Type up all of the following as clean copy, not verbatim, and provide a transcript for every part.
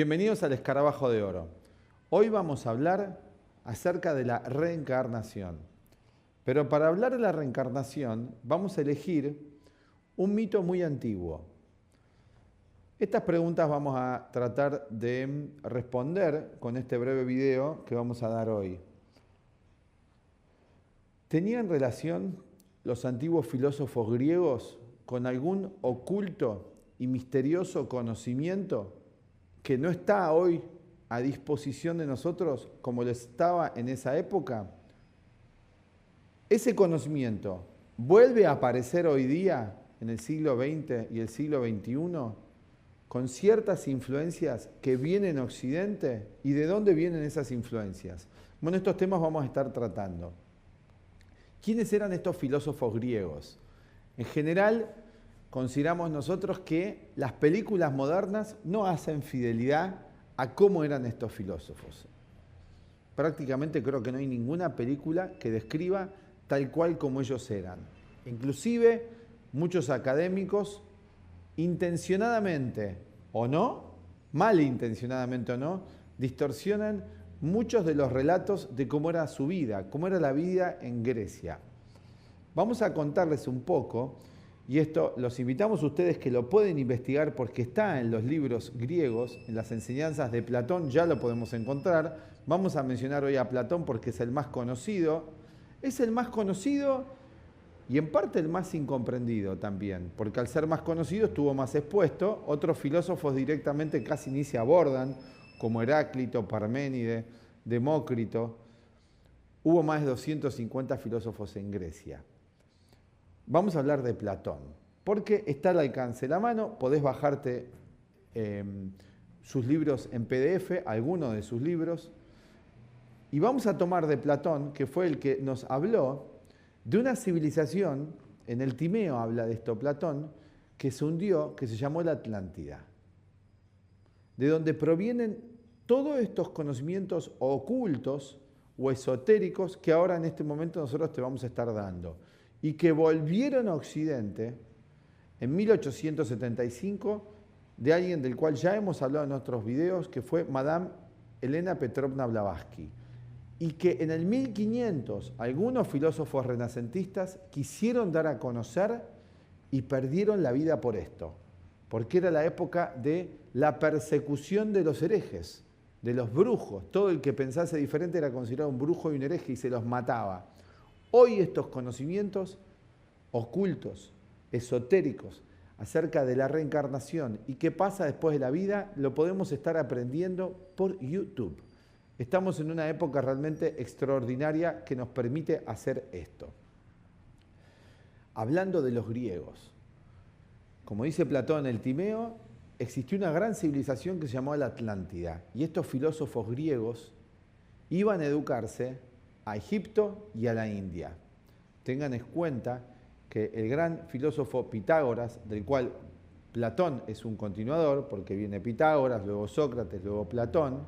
Bienvenidos al Escarabajo de Oro. Hoy vamos a hablar acerca de la reencarnación. Pero para hablar de la reencarnación vamos a elegir un mito muy antiguo. Estas preguntas vamos a tratar de responder con este breve video que vamos a dar hoy. ¿Tenían relación los antiguos filósofos griegos con algún oculto y misterioso conocimiento que no está hoy a disposición de nosotros como lo estaba en esa época? ¿Ese conocimiento vuelve a aparecer hoy día en el siglo XX y el siglo XXI con ciertas influencias que vienen en Occidente? ¿Y de dónde vienen esas influencias? Bueno, estos temas vamos a estar tratando. ¿Quiénes eran estos filósofos griegos? En general, consideramos nosotros que las películas modernas no hacen fidelidad a cómo eran estos filósofos. Prácticamente creo que no hay ninguna película que describa tal cual como ellos eran. Inclusive muchos académicos, intencionadamente o no, malintencionadamente o no, distorsionan muchos de los relatos de cómo era su vida, cómo era la vida en Grecia. Vamos a contarles un poco. Y esto los invitamos a ustedes que lo pueden investigar porque está en los libros griegos, en las enseñanzas de Platón, ya lo podemos encontrar. Vamos a mencionar hoy a Platón porque es el más conocido. Es el más conocido y en parte el más incomprendido también, porque al ser más conocido estuvo más expuesto. Otros filósofos directamente casi ni se abordan, como Heráclito, Parménides, Demócrito. Hubo más de 250 filósofos en Grecia. Vamos a hablar de Platón, porque está al alcance de la mano, podés bajarte sus libros en PDF, algunos de sus libros, y vamos a tomar de Platón, que fue el que nos habló de una civilización, en el Timeo habla de esto Platón, que se hundió, que se llamó la Atlántida, de donde provienen todos estos conocimientos ocultos o esotéricos que ahora en este momento nosotros te vamos a estar dando, y que volvieron a Occidente en 1875 de alguien del cual ya hemos hablado en otros videos, que fue Madame Elena Petrovna Blavatsky, y que en el 1500 algunos filósofos renacentistas quisieron dar a conocer y perdieron la vida por esto, porque era la época de la persecución de los herejes, de los brujos. Todo el que pensase diferente era considerado un brujo y un hereje y se los mataba. Hoy estos conocimientos ocultos, esotéricos, acerca de la reencarnación y qué pasa después de la vida, lo podemos estar aprendiendo por YouTube. Estamos en una época realmente extraordinaria que nos permite hacer esto. Hablando de los griegos, como dice Platón en el Timeo, existió una gran civilización que se llamó la Atlántida, y estos filósofos griegos iban a educarse a Egipto y a la India. Tengan en cuenta que el gran filósofo Pitágoras, del cual Platón es un continuador, porque viene Pitágoras, luego Sócrates, luego Platón,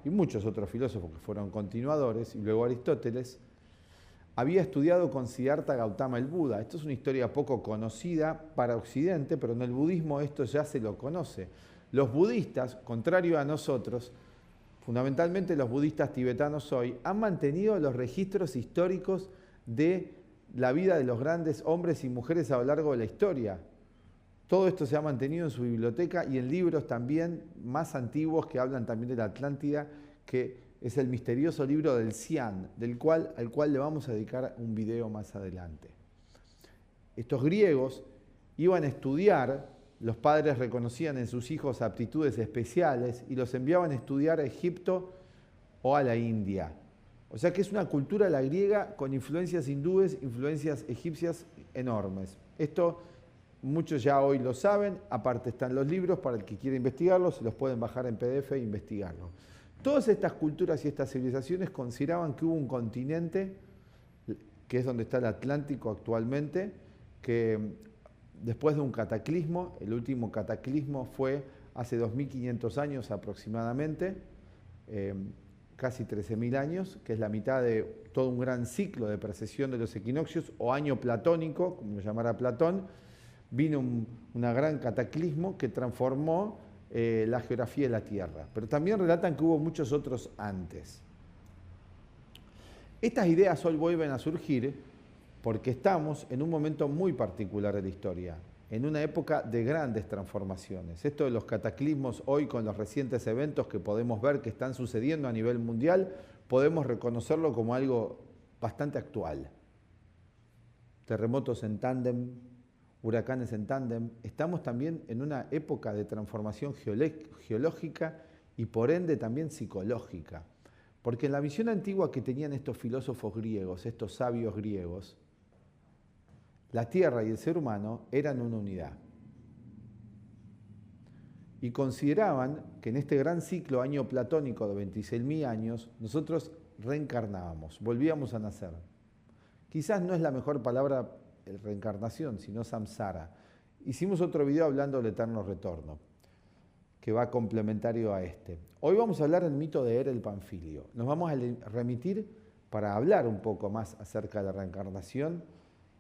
y muchos otros filósofos que fueron continuadores, y luego Aristóteles, había estudiado con Siddhartha Gautama el Buda. Esto es una historia poco conocida para Occidente, pero en el budismo esto ya se lo conoce. Los budistas, contrario a nosotros, fundamentalmente los budistas tibetanos hoy, han mantenido los registros históricos de la vida de los grandes hombres y mujeres a lo largo de la historia. Todo esto se ha mantenido en su biblioteca y en libros también más antiguos que hablan también de la Atlántida, que es el misterioso libro del Cian, al cual le vamos a dedicar un video más adelante. Estos griegos iban a estudiar. Los padres reconocían en sus hijos aptitudes especiales y los enviaban a estudiar a Egipto o a la India. O sea que es una cultura la griega con influencias hindúes, influencias egipcias enormes. Esto muchos ya hoy lo saben, aparte están los libros para el que quiera investigarlos, se los pueden bajar en PDF e investigarlo. Todas estas culturas y estas civilizaciones consideraban que hubo un continente, que es donde está el Atlántico actualmente, que después de un cataclismo, el último cataclismo fue hace 2500 años aproximadamente, casi 13.000 años, que es la mitad de todo un gran ciclo de precesión de los equinoccios, o año platónico, como lo llamara Platón. Vino un gran cataclismo que transformó la geografía de la Tierra, pero también relatan que hubo muchos otros antes. Estas ideas hoy vuelven a surgir porque estamos en un momento muy particular de la historia, en una época de grandes transformaciones. Esto de los cataclismos hoy, con los recientes eventos que podemos ver que están sucediendo a nivel mundial, podemos reconocerlo como algo bastante actual. Terremotos en tándem, huracanes en tándem. Estamos también en una época de transformación geológica y por ende también psicológica. Porque en la visión antigua que tenían estos filósofos griegos, estos sabios griegos, la Tierra y el ser humano eran una unidad. Y consideraban que en este gran ciclo año platónico de 26.000 años, nosotros reencarnábamos, volvíamos a nacer. Quizás no es la mejor palabra reencarnación, sino samsara. Hicimos otro video hablando del eterno retorno, que va complementario a este. Hoy vamos a hablar del mito de el Panfilio. Nos vamos a remitir para hablar un poco más acerca de la reencarnación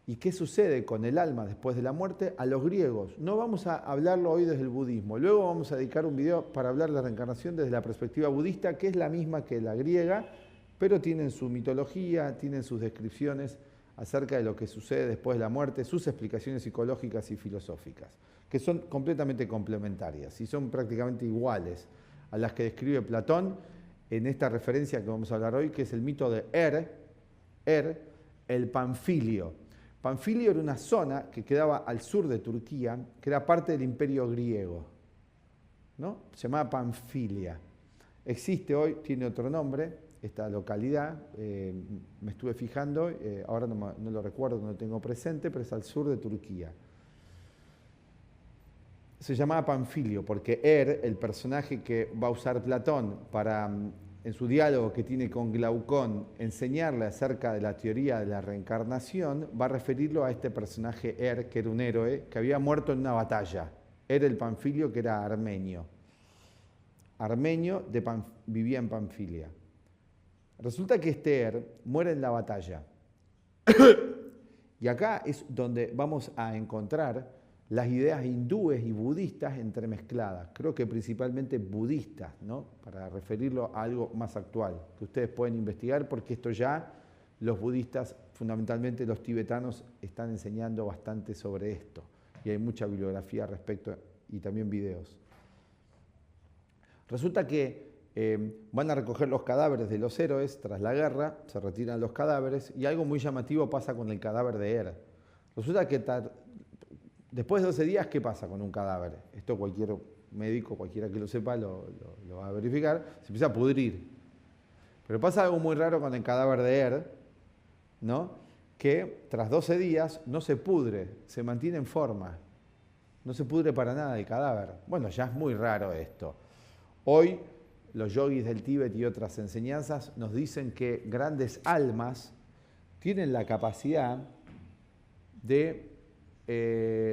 y qué sucede con el alma después de la muerte a los griegos. No vamos a hablarlo hoy desde el budismo. Luego vamos a dedicar un video para hablar de la reencarnación desde la perspectiva budista, que es la misma que la griega, pero tienen su mitología, tienen sus descripciones acerca de lo que sucede después de la muerte, sus explicaciones psicológicas y filosóficas, que son completamente complementarias y son prácticamente iguales a las que describe Platón en esta referencia que vamos a hablar hoy, que es el mito de el Panfilio. Panfilio era una zona que quedaba al sur de Turquía, que era parte del imperio griego, ¿no? Se llamaba Panfilia. Existe hoy, tiene otro nombre, esta localidad, me estuve fijando, ahora no lo recuerdo, no lo tengo presente, pero es al sur de Turquía. Se llamaba Panfilio porque el personaje que va a usar Platón para, en su diálogo que tiene con Glaucón, enseñarle acerca de la teoría de la reencarnación, va a referirlo a este personaje que era un héroe, que había muerto en una batalla. El Panfilio, que era armenio. Armenio vivía en Panfilia. Resulta que este muere en la batalla. Y acá es donde vamos a encontrar las ideas hindúes y budistas entremezcladas. Creo que principalmente budistas, ¿no? Para referirlo a algo más actual, que ustedes pueden investigar, porque esto ya los budistas, fundamentalmente los tibetanos, están enseñando bastante sobre esto. Y hay mucha bibliografía al respecto y también videos. Resulta que van a recoger los cadáveres de los héroes tras la guerra, se retiran los cadáveres y algo muy llamativo pasa con el cadáver de Resulta que después de 12 días, ¿qué pasa con un cadáver? Esto cualquier médico, cualquiera que lo sepa, lo va a verificar. Se empieza a pudrir. Pero pasa algo muy raro con el cadáver de ¿no? Que tras 12 días no se pudre, se mantiene en forma. No se pudre para nada el cadáver. Bueno, ya es muy raro esto. Hoy los yogis del Tíbet y otras enseñanzas nos dicen que grandes almas tienen la capacidad de,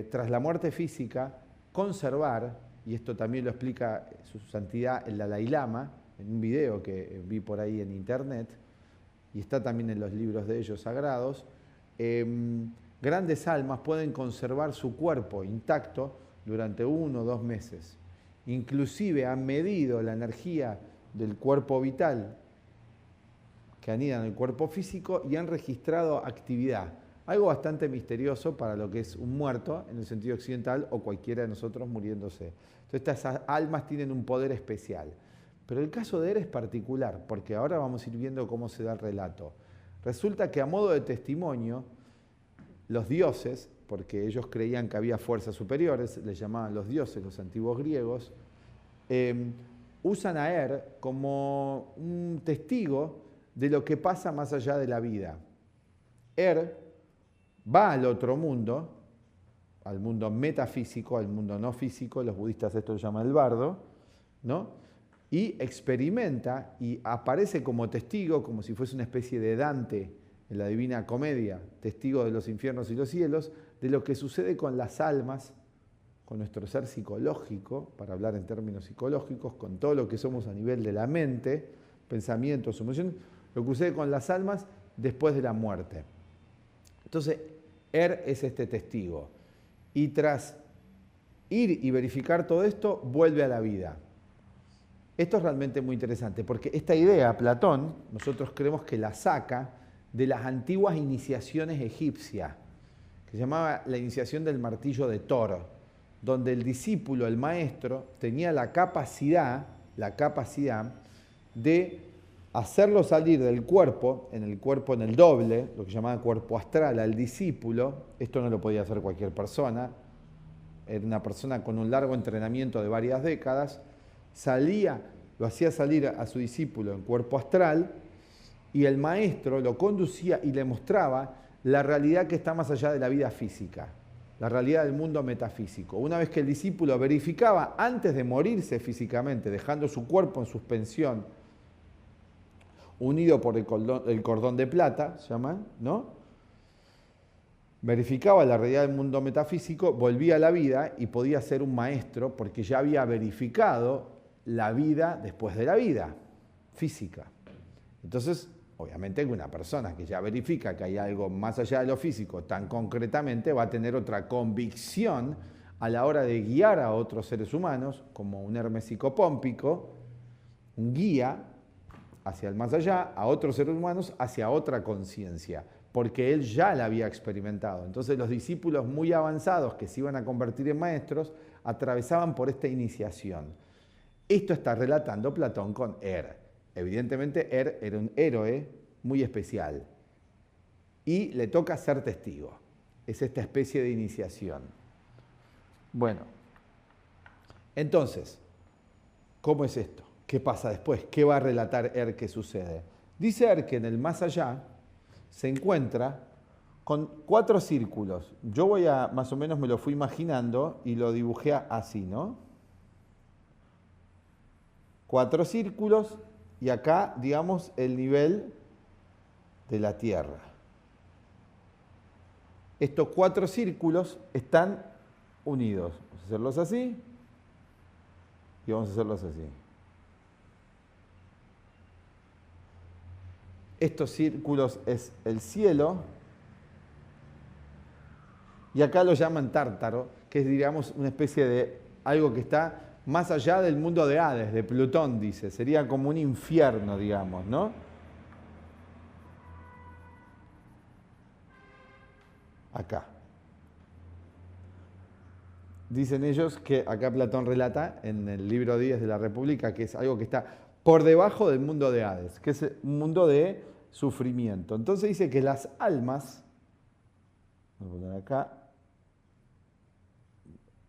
tras la muerte física, conservar, y esto también lo explica su santidad el Dalai Lama, en un video que vi por ahí en internet, y está también en los libros de ellos sagrados, grandes almas pueden conservar su cuerpo intacto durante 1 o 2 meses. Inclusive han medido la energía del cuerpo vital que anida en el cuerpo físico y han registrado actividad. Algo bastante misterioso para lo que es un muerto en el sentido occidental o cualquiera de nosotros muriéndose. Entonces estas almas tienen un poder especial. Pero el caso de es particular, porque ahora vamos a ir viendo cómo se da el relato. Resulta que a modo de testimonio, los dioses, porque ellos creían que había fuerzas superiores, les llamaban los dioses, los antiguos griegos, usan a como un testigo de lo que pasa más allá de la vida. Va al otro mundo, al mundo metafísico, al mundo no físico, los budistas esto lo llaman el bardo, ¿no? Y experimenta y aparece como testigo, como si fuese una especie de Dante en la Divina Comedia, testigo de los infiernos y los cielos, de lo que sucede con las almas, con nuestro ser psicológico, para hablar en términos psicológicos, con todo lo que somos a nivel de la mente, pensamientos, emociones, lo que sucede con las almas después de la muerte. Entonces, es este testigo. Y tras ir y verificar todo esto, vuelve a la vida. Esto es realmente muy interesante, porque esta idea, Platón, nosotros creemos que la saca de las antiguas iniciaciones egipcias, que se llamaba la iniciación del martillo de Thor, donde el discípulo, el maestro, tenía la capacidad de hacerlo salir del cuerpo en el doble, lo que llamaba cuerpo astral, al discípulo. Esto no lo podía hacer cualquier persona, era una persona con un largo entrenamiento de varias décadas, lo hacía salir a su discípulo en cuerpo astral, y el maestro lo conducía y le mostraba la realidad que está más allá de la vida física, la realidad del mundo metafísico. Una vez que el discípulo verificaba, antes de morirse físicamente, dejando su cuerpo en suspensión, unido por el cordón de plata, se llama, ¿no? Verificaba la realidad del mundo metafísico, volvía a la vida y podía ser un maestro porque ya había verificado la vida después de la vida física. Entonces, obviamente que una persona que ya verifica que hay algo más allá de lo físico tan concretamente va a tener otra convicción a la hora de guiar a otros seres humanos, como un Hermes psicopómpico, un guía hacia el más allá, a otros seres humanos hacia otra conciencia, porque él ya la había experimentado. Entonces los discípulos muy avanzados que se iban a convertir en maestros atravesaban por esta iniciación. Esto está relatando Platón con Evidentemente era un héroe muy especial y le toca ser testigo. Es esta especie de iniciación. Bueno, entonces, ¿cómo es esto? ¿Qué pasa después? ¿Qué va a relatar que sucede? Dice que en el más allá se encuentra con 4 círculos. Yo más o menos me lo fui imaginando y lo dibujé así, ¿no? 4 círculos y acá, digamos, el nivel de la Tierra. Estos 4 círculos están unidos. Vamos a hacerlos así y vamos a hacerlos así. Estos círculos es el cielo y acá lo llaman Tártaro, que es, digamos, una especie de algo que está más allá del mundo de Hades, de Plutón, dice. Sería como un infierno, digamos, ¿no? Acá. Dicen ellos que acá Platón relata en el libro 10 de la República que es algo que está por debajo del mundo de Hades, que es un mundo de sufrimiento. Entonces dice que las almas, voy a poner acá,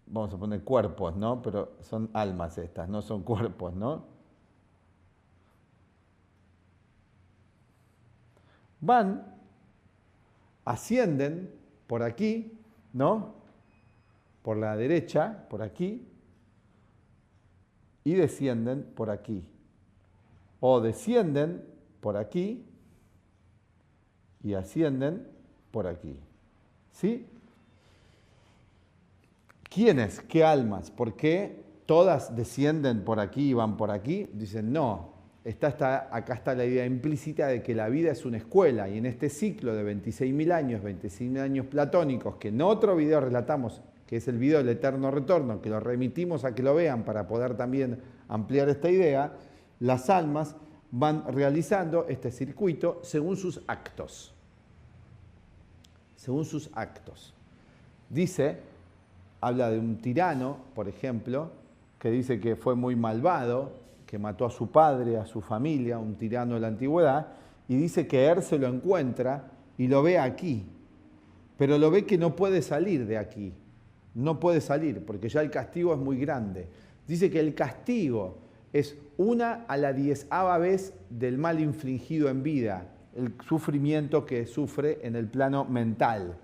vamos a poner cuerpos, ¿no? Pero son almas estas, no son cuerpos, ¿no? Ascienden por aquí, ¿no? Por la derecha, por aquí, y descienden por aquí. O descienden por aquí y ascienden por aquí. ¿Sí? ¿Quiénes? ¿Qué almas? ¿Por qué todas descienden por aquí y van por aquí? Dicen, no, acá está la idea implícita de que la vida es una escuela y en este ciclo de 26.000 años platónicos, que en otro video relatamos, que es el video del eterno retorno, que lo remitimos a que lo vean para poder también ampliar esta idea, las almas van realizando este circuito según sus actos. Según sus actos. Habla de un tirano, por ejemplo, que dice que fue muy malvado, que mató a su padre, a su familia, un tirano de la antigüedad, y dice que se lo encuentra y lo ve aquí, pero lo ve que no puede salir de aquí, no puede salir porque ya el castigo es muy grande. Dice que el castigo es 1 a la 10ª vez del mal infligido en vida, el sufrimiento que sufre en el plano mental.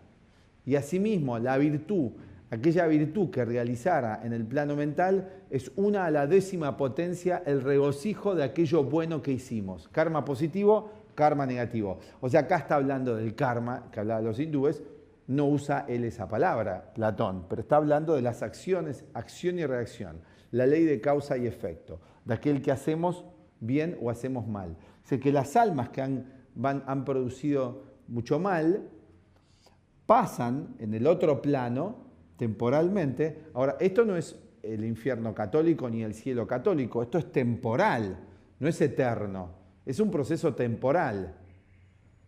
Y asimismo, la virtud, aquella virtud que realizara en el plano mental, es 1 a la 10ª potencia el regocijo de aquello bueno que hicimos. Karma positivo, karma negativo. O sea, acá está hablando del karma, que hablaba de los hindúes, no usa él esa palabra, Platón, pero está hablando de las acciones, acción y reacción, la ley de causa y efecto, de aquel que hacemos bien o hacemos mal. Dice que las almas que han producido mucho mal, pasan en el otro plano temporalmente. Ahora, esto no es el infierno católico ni el cielo católico, esto es temporal, no es eterno, es un proceso temporal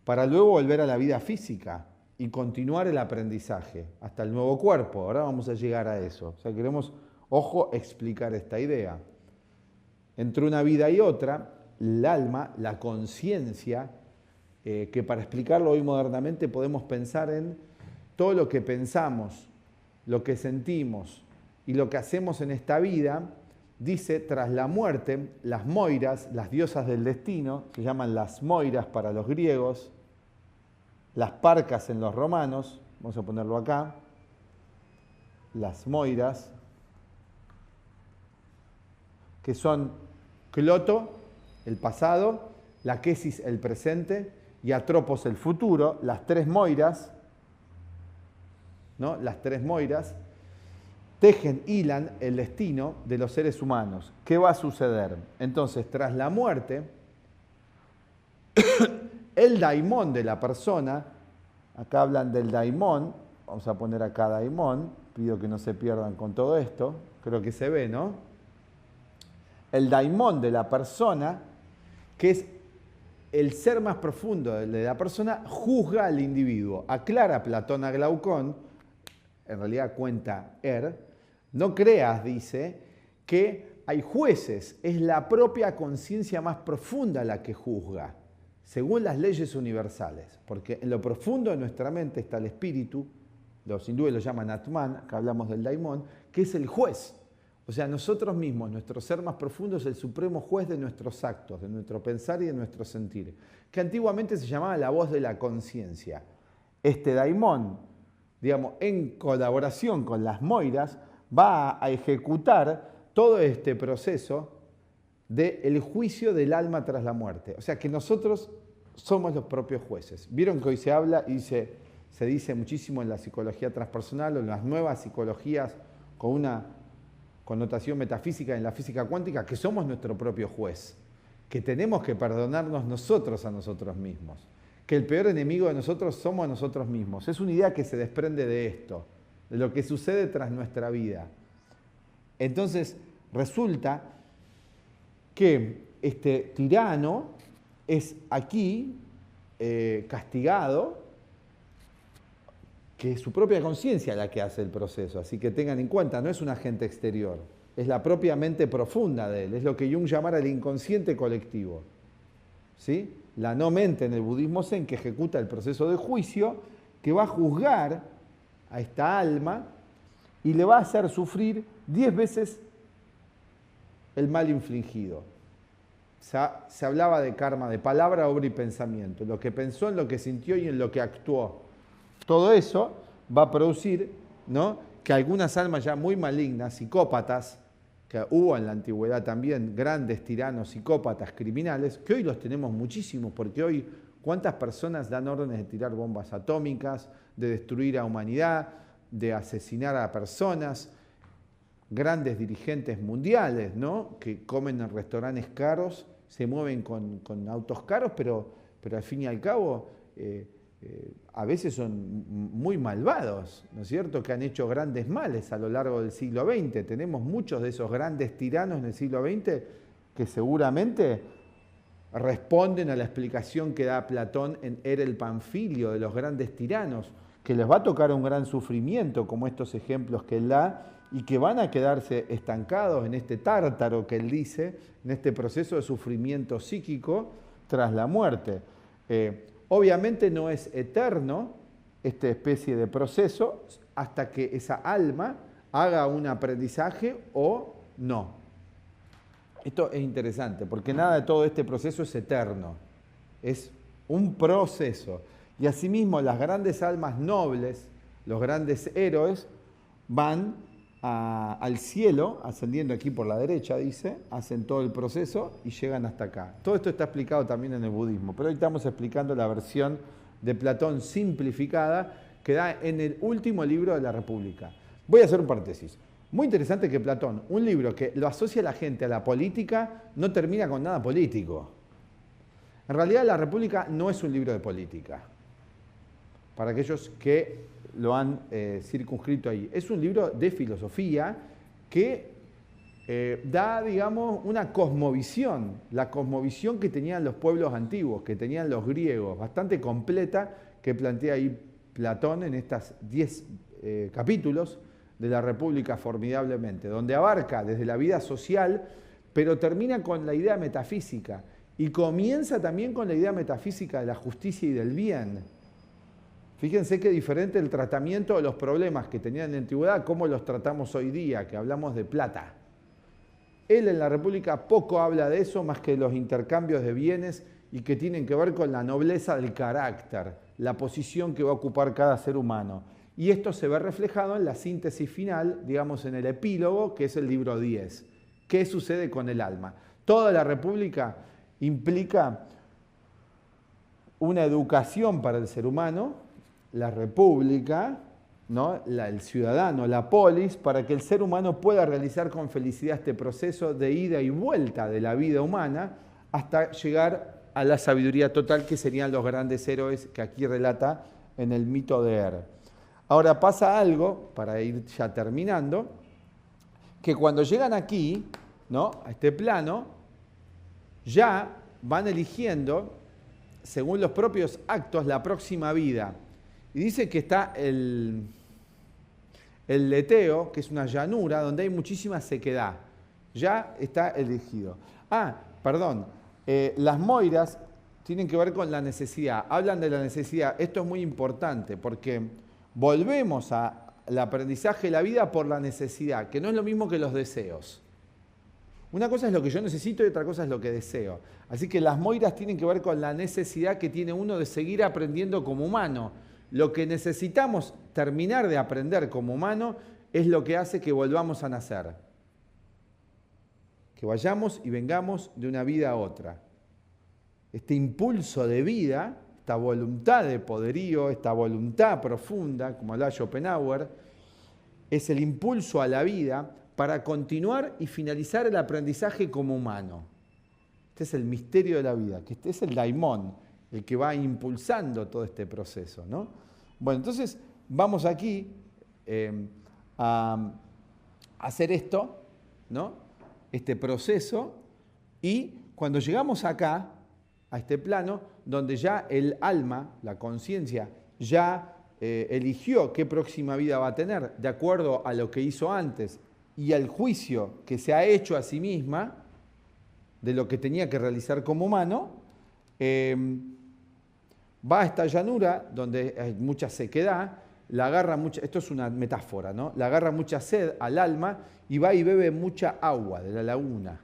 para luego volver a la vida física y continuar el aprendizaje hasta el nuevo cuerpo. Ahora vamos a llegar a eso. O sea, queremos, ojo, explicar esta idea. Entre una vida y otra, el alma, la conciencia, que para explicarlo hoy modernamente podemos pensar en todo lo que pensamos, lo que sentimos y lo que hacemos en esta vida. Dice, tras la muerte, las moiras, las diosas del destino, se llaman las moiras para los griegos, las parcas en los romanos, vamos a ponerlo acá, las moiras, que son Cloto, el pasado, la Quesis, el presente, y Atropos, el futuro, las tres moiras, ¿no? Las tres moiras, tejen, hilan el destino de los seres humanos. ¿Qué va a suceder? Entonces, tras la muerte, el daimón de la persona, acá hablan del daimón, vamos a poner acá daimón, pido que no se pierdan con todo esto, creo que se ve, ¿no? El daimón de la persona, que es el ser más profundo de la persona, juzga al individuo. Aclara Platón a Glaucón, en realidad cuenta no creas, dice, que hay jueces, es la propia conciencia más profunda la que juzga, según las leyes universales, porque en lo profundo de nuestra mente está el espíritu, los hindúes lo llaman Atman, acá hablamos del daimón, que es el juez. O sea, nosotros mismos, nuestro ser más profundo es el supremo juez de nuestros actos, de nuestro pensar y de nuestro sentir, que antiguamente se llamaba la voz de la conciencia. Este daimón, digamos, en colaboración con las moiras, va a ejecutar todo este proceso del juicio del alma tras la muerte. O sea, que nosotros somos los propios jueces. Vieron que hoy se habla y se dice muchísimo en la psicología transpersonal o en las nuevas psicologías con una connotación metafísica en la física cuántica, que somos nuestro propio juez, que tenemos que perdonarnos nosotros a nosotros mismos, que el peor enemigo de nosotros somos nosotros mismos. Es una idea que se desprende de esto, de lo que sucede tras nuestra vida. Entonces, resulta que este tirano es aquí castigado, que es su propia conciencia la que hace el proceso. Así que tengan en cuenta, no es un agente exterior, es la propia mente profunda de él, es lo que Jung llamara el inconsciente colectivo. ¿Sí? La no mente en el budismo zen que ejecuta el proceso de juicio, que va a juzgar a esta alma y le va a hacer sufrir 10 veces el mal infligido. Se hablaba de karma, de palabra, obra y pensamiento, lo que pensó, en lo que sintió y en lo que actuó. Todo eso va a producir, ¿no?, que algunas almas ya muy malignas, psicópatas, que hubo en la antigüedad también grandes tiranos, psicópatas, criminales, que hoy los tenemos muchísimos, porque hoy cuántas personas dan órdenes de tirar bombas atómicas, de destruir a humanidad, de asesinar a personas, grandes dirigentes mundiales, ¿no?, que comen en restaurantes caros, se mueven con autos caros, pero al fin y al cabo a veces son muy malvados, ¿no es cierto?, que han hecho grandes males a lo largo del siglo XX. Tenemos muchos de esos grandes tiranos en el siglo XX que seguramente responden a la explicación que da Platón en el Panfilio de los grandes tiranos, que les va a tocar un gran sufrimiento, como estos ejemplos que él da, y que van a quedarse estancados en este tártaro que él dice, en este proceso de sufrimiento psíquico tras la muerte. Obviamente no es eterno esta especie de proceso hasta que esa alma haga un aprendizaje o no. Esto es interesante porque nada de todo este proceso es eterno, es un proceso. Y asimismo las grandes almas nobles, los grandes héroes, van al cielo, ascendiendo aquí por la derecha, dice, hacen todo el proceso y llegan hasta acá. Todo esto está explicado también en el budismo, pero hoy estamos explicando la versión de Platón simplificada que da en el último libro de la República. Voy a hacer un paréntesis. Muy interesante que Platón, un libro que lo asocia a la gente a la política, no termina con nada político. En realidad la República no es un libro de política. para aquellos que lo han circunscrito ahí. Es un libro de filosofía que da, digamos, una cosmovisión, la cosmovisión que tenían los pueblos antiguos, que tenían los griegos, bastante completa, que plantea ahí Platón en estos 10 capítulos de la República formidablemente, donde abarca desde la vida social, pero termina con la idea metafísica y comienza también con la idea metafísica de la justicia y del bien. Fíjense qué diferente el tratamiento de los problemas que tenían en la antigüedad, cómo los tratamos hoy día, que hablamos de plata. Él en la República poco habla de eso, más que de los intercambios de bienes y que tienen que ver con la nobleza del carácter, la posición que va a ocupar cada ser humano. Y esto se ve reflejado en la síntesis final, digamos en el epílogo, que es el libro 10. ¿Qué sucede con el alma? Toda la República implica una educación para el ser humano, la República, ¿no? El ciudadano, la polis, para que el ser humano pueda realizar con felicidad este proceso de ida y vuelta de la vida humana hasta llegar a la sabiduría total, que serían los grandes héroes que aquí relata en el mito de Er. Ahora pasa algo, para ir ya terminando, que cuando llegan aquí, ¿no? A este plano, ya van eligiendo, según los propios actos, la próxima vida. Y dice que está el Leteo, que es una llanura donde hay muchísima sequedad. Ya está elegido. Las moiras tienen que ver con la necesidad. Hablan de la necesidad. Esto es muy importante porque volvemos al aprendizaje de la vida por la necesidad, que no es lo mismo que los deseos. Una cosa es lo que yo necesito y otra cosa es lo que deseo. Así que las moiras tienen que ver con la necesidad que tiene uno de seguir aprendiendo como humano. Lo que necesitamos terminar de aprender como humano es lo que hace que volvamos a nacer. Que vayamos y vengamos de una vida a otra. Este impulso de vida, esta voluntad de poderío, esta voluntad profunda, como habla Schopenhauer, es el impulso a la vida para continuar y finalizar el aprendizaje como humano. Este es el misterio de la vida, que este es el daimón, el que va impulsando todo este proceso, ¿no? Bueno, entonces vamos aquí a hacer esto, ¿no? Este proceso, y cuando llegamos acá, a este plano, donde ya el alma, la conciencia, ya eligió qué próxima vida va a tener, de acuerdo a lo que hizo antes y al juicio que se ha hecho a sí misma de lo que tenía que realizar como humano, va a esta llanura donde hay mucha sequedad, la agarra mucha, esto es una metáfora, ¿no? Le agarra mucha sed al alma y va y bebe mucha agua de la laguna.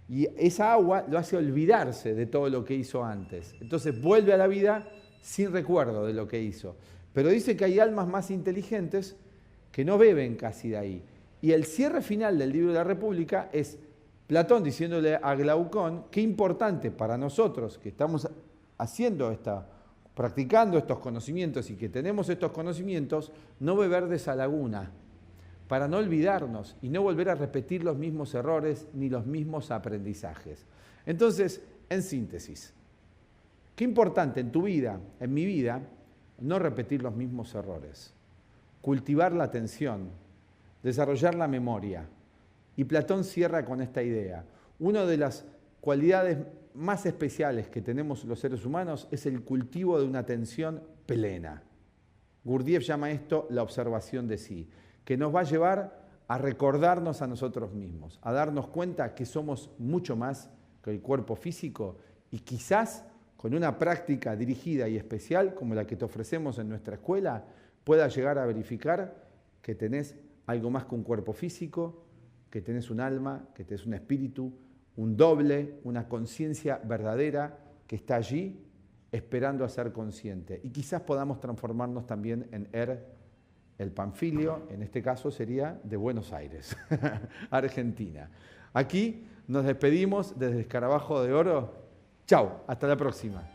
Y esa agua lo hace olvidarse de todo lo que hizo antes. Entonces vuelve a la vida sin recuerdo de lo que hizo. Pero dice que hay almas más inteligentes que no beben casi de ahí. Y el cierre final del libro de la República es Platón diciéndole a Glaucón, qué importante para nosotros que estamos practicando estos conocimientos y que tenemos estos conocimientos, no beber de esa laguna, para no olvidarnos y no volver a repetir los mismos errores ni los mismos aprendizajes. Entonces, en síntesis, qué importante en tu vida, en mi vida, no repetir los mismos errores, cultivar la atención, desarrollar la memoria. Y Platón cierra con esta idea. Una de las cualidades más especiales que tenemos los seres humanos es el cultivo de una atención plena. Gurdjieff llama esto la observación de sí, que nos va a llevar a recordarnos a nosotros mismos, a darnos cuenta que somos mucho más que el cuerpo físico y quizás con una práctica dirigida y especial como la que te ofrecemos en nuestra escuela, puedas llegar a verificar que tenés algo más que un cuerpo físico, que tenés un alma, que tenés un espíritu, un doble, una conciencia verdadera que está allí esperando a ser consciente. Y quizás podamos transformarnos también en el Panfilio, en este caso sería de Buenos Aires, Argentina. Aquí nos despedimos desde Escarabajo de Oro. Chau, hasta la próxima.